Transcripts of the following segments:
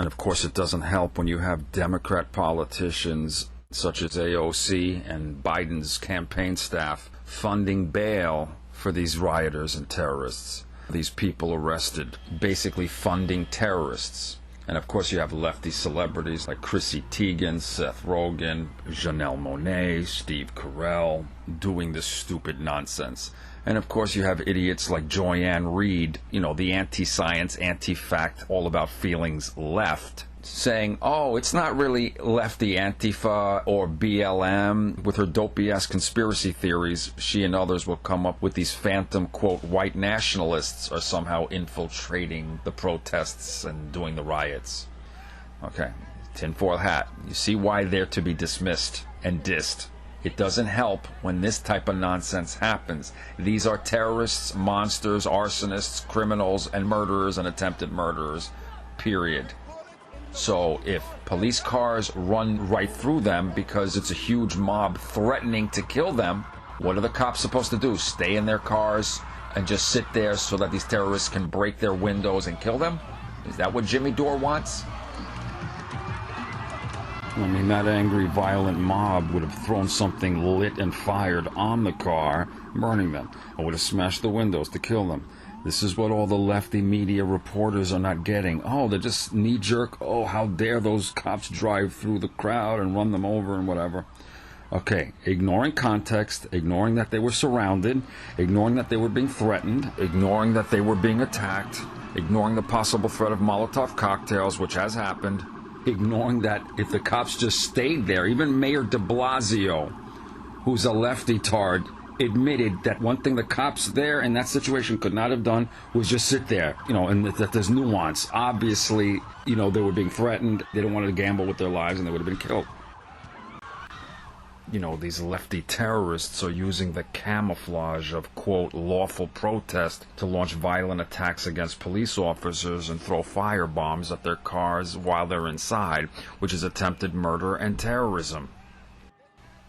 And of course, it doesn't help when you have Democrat politicians such as AOC and Biden's campaign staff funding bail for these rioters and terrorists, these people arrested, basically funding terrorists. And of course, you have lefty celebrities like Chrissy Teigen, Seth Rogen, Janelle Monáe, Steve Carell doing this stupid nonsense. And of course, you have idiots like Joyanne Reid, the anti-science, anti-fact, all about feelings left, saying, oh, it's not really lefty Antifa or BLM. With her dopey-ass conspiracy theories, she and others will come up with these phantom, quote, white nationalists are somehow infiltrating the protests and doing the riots. Okay, tinfoil hat. You see why they're to be dismissed and dissed. It doesn't help when this type of nonsense happens. These are terrorists, monsters, arsonists, criminals, and murderers and attempted murderers, period. So if police cars run right through them because it's a huge mob threatening to kill them, what are the cops supposed to do? Stay in their cars and just sit there so that these terrorists can break their windows and kill them? Is that what Jimmy Dore wants? I mean, that angry, violent mob would have thrown something lit and fired on the car, burning them, or would have smashed the windows to kill them. This is what all the lefty media reporters are not getting. Oh, they're just knee-jerk. Oh, how dare those cops drive through the crowd and run them over and whatever. Okay, ignoring context, ignoring that they were surrounded, ignoring that they were being threatened, ignoring that they were being attacked, ignoring the possible threat of Molotov cocktails, which has happened, ignoring that if the cops just stayed there, even Mayor de Blasio, who's a lefty-tard, admitted that one thing the cops there in that situation could not have done was just sit there, and that there's nuance. Obviously, they were being threatened. They didn't want to gamble with their lives, and they would have been killed. These lefty terrorists are using the camouflage of, quote, lawful protest to launch violent attacks against police officers and throw firebombs at their cars while they're inside, which is attempted murder and terrorism.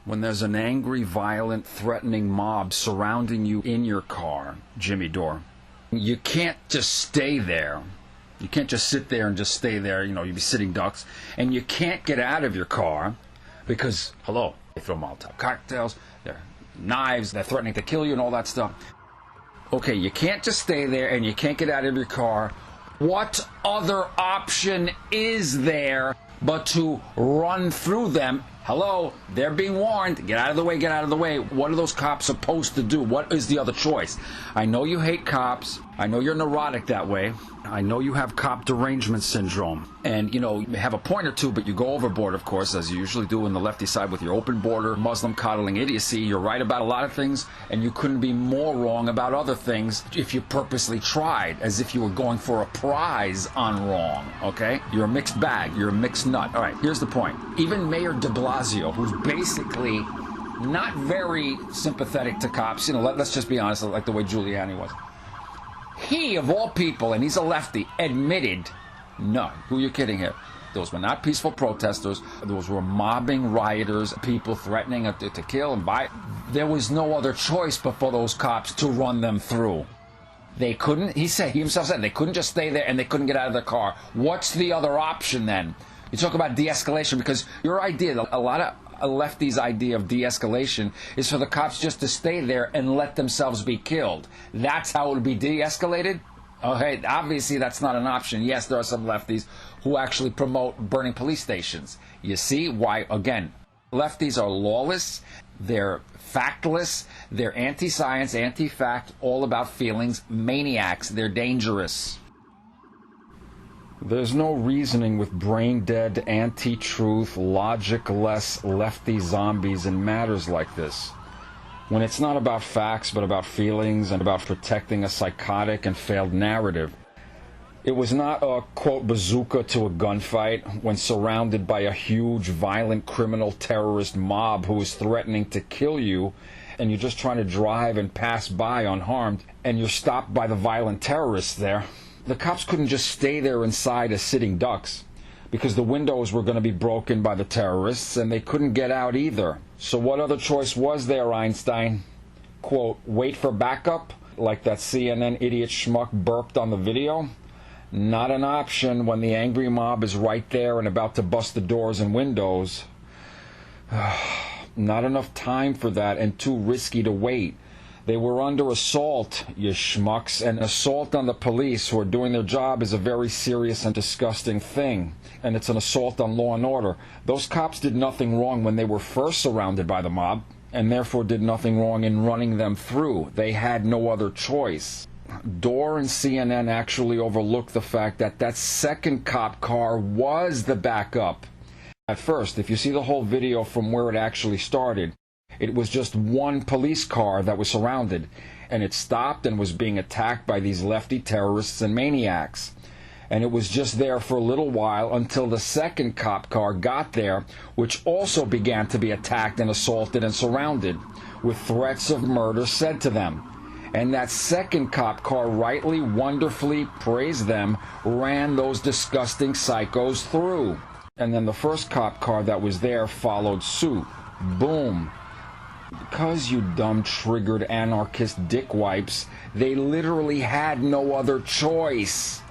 When there's an angry, violent, threatening mob surrounding you in your car, Jimmy Dore, you can't just stay there. You can't just sit there and just stay there, you'd be sitting ducks. And you can't get out of your car because, hello, they throw Molotov cocktails, they're knives, they're threatening to kill you and all that stuff. Okay, you can't just stay there and you can't get out of your car. What other option is there but to run through them? Hello, they're being warned. Get out of the way, get out of the way. What are those cops supposed to do? What is the other choice? I know you hate cops. I know you're neurotic that way. I know you have COP derangement syndrome. And, you have a point or two, but you go overboard, of course, as you usually do on the lefty side with your open border, Muslim coddling idiocy. You're right about a lot of things, and you couldn't be more wrong about other things if you purposely tried, as if you were going for a prize on wrong, okay? You're a mixed bag. You're a mixed nut. All right, here's the point. Even Mayor de Blasio, who's basically not very sympathetic to cops, let's just be honest, like the way Giuliani was. He, of all people, and he's a lefty, admitted, no, who are you kidding here? Those were not peaceful protesters. Those were mobbing rioters, people threatening to kill and buy. There was no other choice but for those cops to run them through. They couldn't, he himself said, they couldn't just stay there and they couldn't get out of their car. What's the other option then? You talk about de-escalation because your idea, a lot of lefties' idea of de-escalation is for the cops just to stay there and let themselves be killed. That's how it would be de-escalated? Okay, obviously that's not an option. Yes, there are some lefties who actually promote burning police stations. You see why, again, lefties are lawless, they're factless, they're anti-science, anti-fact, all about feelings, maniacs, they're dangerous. There's no reasoning with brain-dead, anti-truth, logic-less lefty zombies in matters like this. When it's not about facts, but about feelings and about protecting a psychotic and failed narrative. It was not a, quote, bazooka to a gunfight when surrounded by a huge, violent, criminal terrorist mob who is threatening to kill you, and you're just trying to drive and pass by unharmed, and you're stopped by the violent terrorists there. The cops couldn't just stay there inside as sitting ducks because the windows were going to be broken by the terrorists and they couldn't get out either. So what other choice was there, Einstein? Quote, wait for backup, like that CNN idiot schmuck burped on the video? Not an option when the angry mob is right there and about to bust the doors and windows. Not enough time for that, and too risky to wait. They were under assault, you schmucks, and assault on the police who are doing their job is a very serious and disgusting thing, and it's an assault on law and order. Those cops did nothing wrong when they were first surrounded by the mob, and therefore did nothing wrong in running them through. They had no other choice. Dore and CNN actually overlooked the fact that that second cop car was the backup. At first, if you see the whole video from where it actually started, it was just one police car that was surrounded, and it stopped and was being attacked by these lefty terrorists and maniacs. And it was just there for a little while until the second cop car got there, which also began to be attacked and assaulted and surrounded, with threats of murder said to them. And that second cop car rightly, wonderfully, praise them, ran those disgusting psychos through. And then the first cop car that was there followed suit. Boom. Because you dumb, triggered anarchist dickwipes, they literally had no other choice.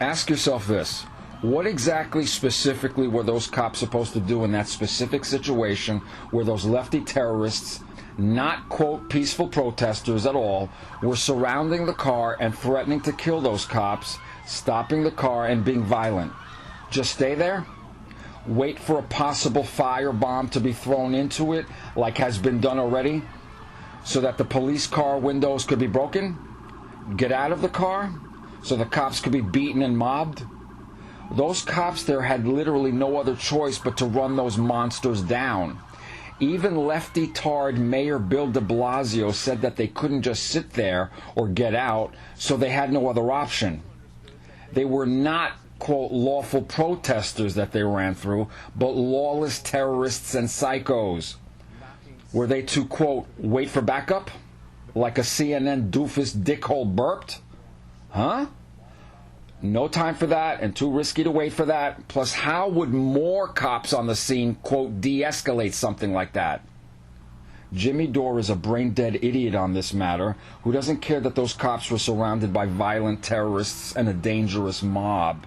Ask yourself this. What exactly specifically were those cops supposed to do in that specific situation where those lefty terrorists, not, quote, peaceful protesters at all, were surrounding the car and threatening to kill those cops, stopping the car and being violent? Just stay there? Wait for a possible firebomb to be thrown into it, like has been done already, so that the police car windows could be broken? Get out of the car, so the cops could be beaten and mobbed? Those cops there had literally no other choice but to run those monsters down. Even lefty-tard Mayor Bill de Blasio said that they couldn't just sit there or get out, so they had no other option. They were not, quote, lawful protesters that they ran through, but lawless terrorists and psychos. Were they to, quote, wait for backup? Like a CNN doofus dickhole burped? Huh? No time for that, and too risky to wait for that. Plus, how would more cops on the scene, quote, de-escalate something like that? Jimmy Dore is a brain-dead idiot on this matter who doesn't care that those cops were surrounded by violent terrorists and a dangerous mob.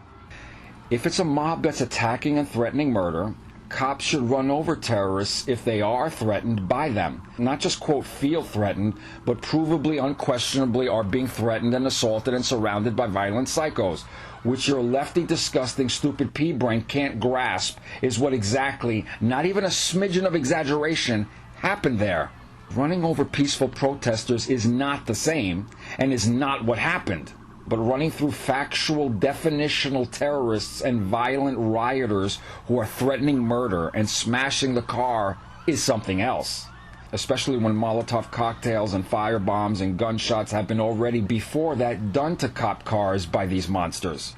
If it's a mob that's attacking and threatening murder, cops should run over terrorists if they are threatened by them. Not just, quote, feel threatened, but provably, unquestionably are being threatened and assaulted and surrounded by violent psychos, which your lefty, disgusting, stupid pea-brain can't grasp is what exactly, not even a smidgen of exaggeration, happened there. Running over peaceful protesters is not the same, and is not what happened. But running through factual, definitional terrorists and violent rioters who are threatening murder and smashing the car is something else. Especially when Molotov cocktails and firebombs and gunshots have been already before that done to cop cars by these monsters.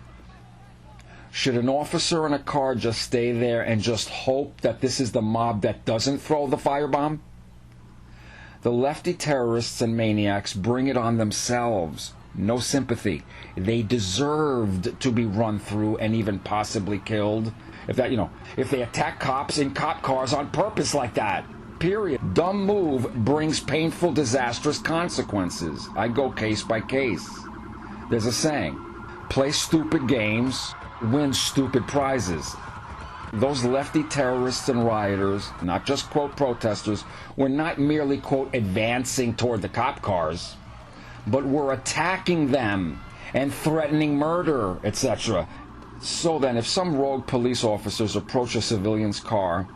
Should an officer in a car just stay there and just hope that this is the mob that doesn't throw the firebomb? The lefty terrorists and maniacs bring it on themselves. No sympathy. They deserved to be run through and even possibly killed. If they attack cops in cop cars on purpose like that. Period. Dumb move brings painful, disastrous consequences. I go case by case. There's a saying, play stupid games, win stupid prizes. Those lefty terrorists and rioters, not just, quote, protesters, were not merely, quote, advancing toward the cop cars, but were attacking them and threatening murder, etc. So then, if some rogue police officers approach a civilian's car,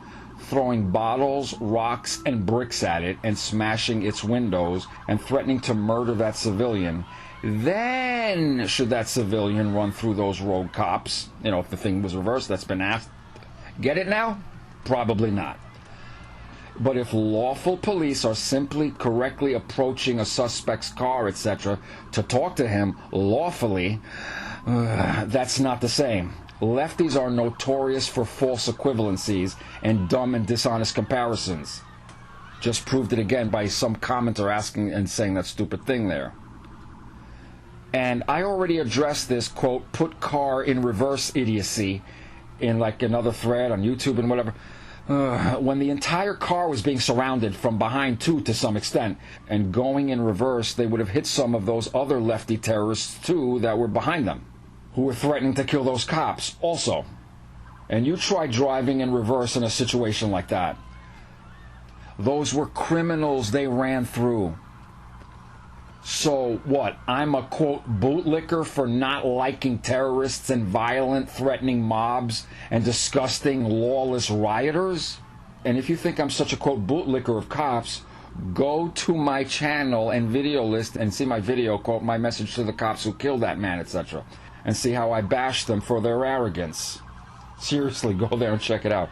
throwing bottles, rocks, and bricks at it and smashing its windows and threatening to murder that civilian, then should that civilian run through those rogue cops? If the thing was reversed, that's been asked. Get it now? Probably not. But if lawful police are simply correctly approaching a suspect's car, etc., to talk to him lawfully, that's not the same. Lefties are notorious for false equivalencies and dumb and dishonest comparisons. Just proved it again by some commenter asking and saying that stupid thing there. And I already addressed this, quote, put car in reverse idiocy in like another thread on YouTube and whatever. When the entire car was being surrounded from behind too, to some extent, and going in reverse, they would have hit some of those other lefty terrorists too that were behind them. who were threatening to kill those cops also. And you try driving in reverse in a situation like that. Those were criminals they ran through. So what? I'm a, quote, bootlicker for not liking terrorists and violent, threatening mobs and disgusting, lawless rioters? And if you think I'm such a, quote, bootlicker of cops, go to my channel and video list and see my video, quote, my message to the cops who killed that man, etc. And see how I bash them for their arrogance. Seriously, go there and check it out.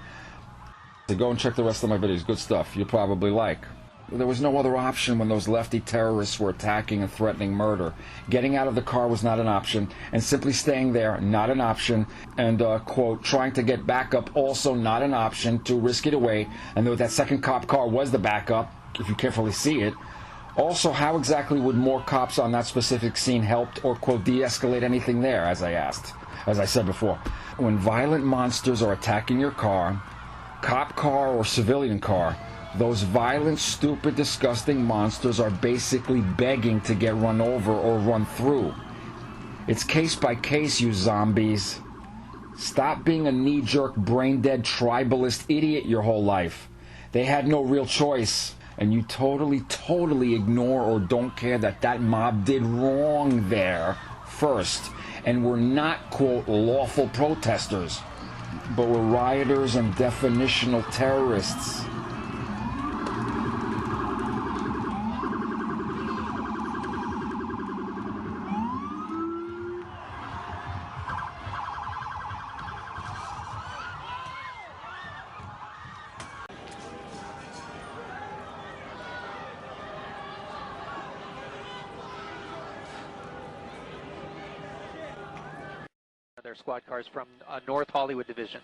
Go and check the rest of my videos. Good stuff. You'll probably like. There was no other option when those lefty terrorists were attacking and threatening murder. Getting out of the car was not an option, and simply staying there, not an option, and, quote, trying to get backup, also not an option, to risk it away, and though that second cop car was the backup, if you carefully see it. Also, how exactly would more cops on that specific scene help or, quote, de-escalate anything there, as I said before. When violent monsters are attacking your car, cop car or civilian car, those violent, stupid, disgusting monsters are basically begging to get run over or run through. It's case by case, you zombies. Stop being a knee-jerk, brain-dead, tribalist idiot your whole life. They had no real choice, and you totally ignore or don't care that that mob did wrong there first, and were not, quote, lawful protesters, but were rioters and definitional terrorists. Their squad cars from North Hollywood Division.